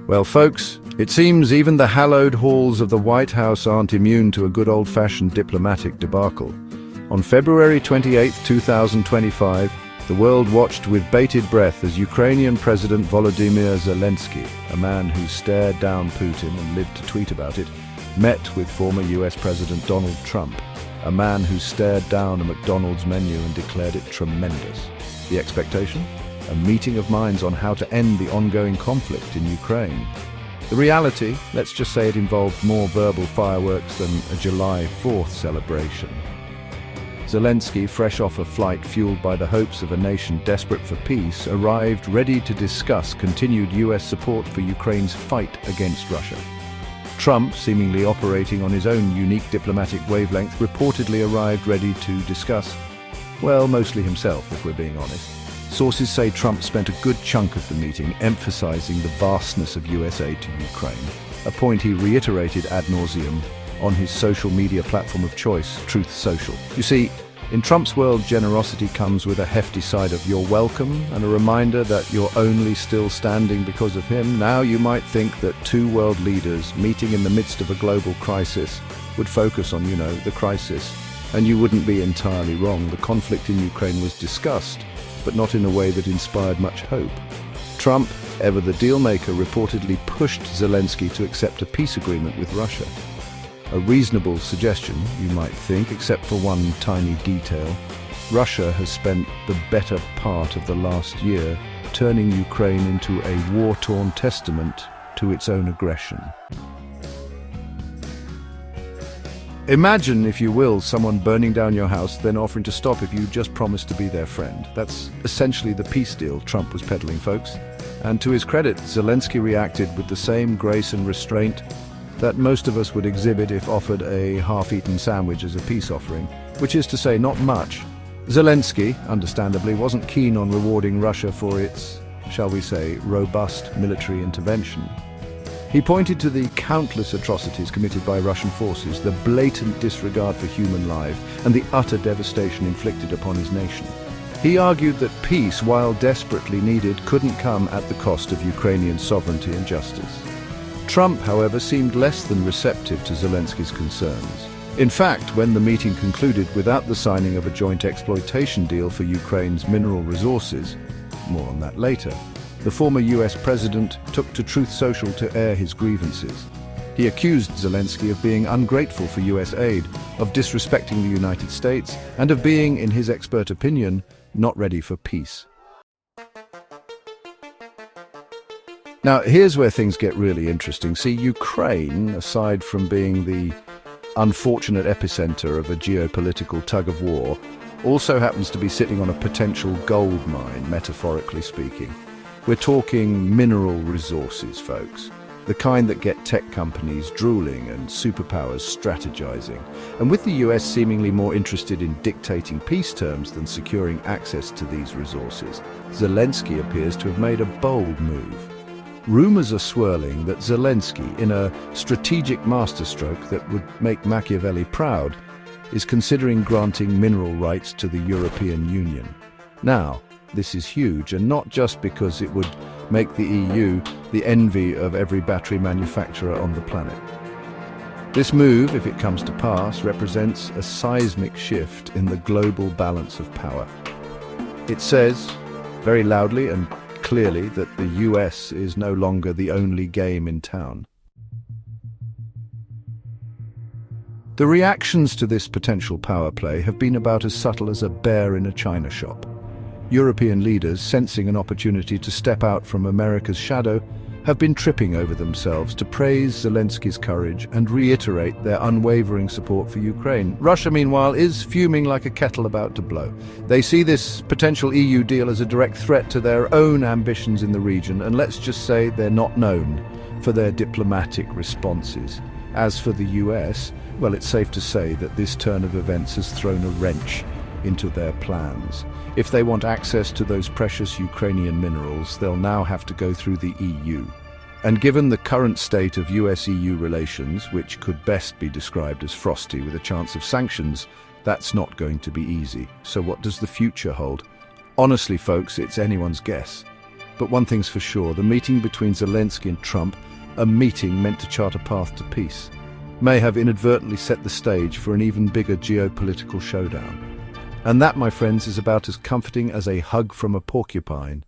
Well, folks, it seems even the hallowed halls of the White House aren't immune to a good old-fashioned diplomatic debacle. On February 28, 2025, the world watched with bated breath as Ukrainian President Volodymyr Zelensky, a man who stared down Putin and lived to tweet about it, met with former U.S. President Donald Trump, a man who stared down a McDonald's menu and declared it tremendous. The expectation? A meeting of minds on how to end the ongoing conflict in Ukraine. The reality, let's just say it involved more verbal fireworks than a July 4th celebration. Zelensky, fresh off a flight fueled by the hopes of a nation desperate for peace, arrived ready to discuss continued U.S. support for Ukraine's fight against Russia. Trump, seemingly operating on his own unique diplomatic wavelength, reportedly arrived ready to discuss, well, mostly himself, if we're being honest. Sources say Trump spent a good chunk of the meeting emphasizing the vastness of U.S. aid to Ukraine, a point he reiterated ad nauseum on his social media platform of choice, Truth Social. You see, in Trump's world, generosity comes with a hefty side of "you're welcome" and a reminder that you're only still standing because of him. Now you might think that two world leaders meeting in the midst of a global crisis would focus on, the crisis. And you wouldn't be entirely wrong. The conflict in Ukraine was discussed, but not in a way that inspired much hope. Trump, ever the deal-maker, reportedly pushed Zelensky to accept a peace agreement with Russia. A reasonable suggestion, you might think, except for one tiny detail. Russia has spent the better part of the last year turning Ukraine into a war-torn testament to its own aggression. Imagine, if you will, someone burning down your house, then offering to stop if you just promised to be their friend. That's essentially the peace deal Trump was peddling, folks. And to his credit, Zelensky reacted with the same grace and restraint that most of us would exhibit if offered a half-eaten sandwich as a peace offering, which is to say, not much. Zelensky, understandably, wasn't keen on rewarding Russia for its, shall we say, robust military intervention. He pointed to the countless atrocities committed by Russian forces, the blatant disregard for human life, and the utter devastation inflicted upon his nation. He argued that peace, while desperately needed, couldn't come at the cost of Ukrainian sovereignty and justice. Trump, however, seemed less than receptive to Zelensky's concerns. In fact, when the meeting concluded without the signing of a joint exploitation deal for Ukraine's mineral resources, more on that later, the former U.S. president took to Truth Social to air his grievances. He accused Zelensky of being ungrateful for U.S. aid, of disrespecting the United States, and of being, in his expert opinion, not ready for peace. Now, here's where things get really interesting. See, Ukraine, aside from being the unfortunate epicenter of a geopolitical tug-of-war, also happens to be sitting on a potential gold mine, metaphorically speaking. We're talking mineral resources, folks. The kind that get tech companies drooling and superpowers strategizing. And with the US seemingly more interested in dictating peace terms than securing access to these resources, Zelensky appears to have made a bold move. Rumors are swirling that Zelensky, in a strategic masterstroke that would make Machiavelli proud, is considering granting mineral rights to the European Union. Now, this is huge, and not just because it would make the EU the envy of every battery manufacturer on the planet. This move, if it comes to pass, represents a seismic shift in the global balance of power. It says, very loudly and clearly, that the US is no longer the only game in town. The reactions to this potential power play have been about as subtle as a bear in a china shop. European leaders, sensing an opportunity to step out from America's shadow, have been tripping over themselves to praise Zelensky's courage and reiterate their unwavering support for Ukraine. Russia, meanwhile, is fuming like a kettle about to blow. They see this potential EU deal as a direct threat to their own ambitions in the region, and let's just say they're not known for their diplomatic responses. As for the US, well, it's safe to say that this turn of events has thrown a wrench into their plans. If they want access to those precious Ukrainian minerals, they'll now have to go through the EU. And given the current state of US-EU relations, which could best be described as frosty with a chance of sanctions, that's not going to be easy. So what does the future hold? Honestly, folks, it's anyone's guess. But one thing's for sure, the meeting between Zelensky and Trump, a meeting meant to chart a path to peace, may have inadvertently set the stage for an even bigger geopolitical showdown. And that, my friends, is about as comforting as a hug from a porcupine.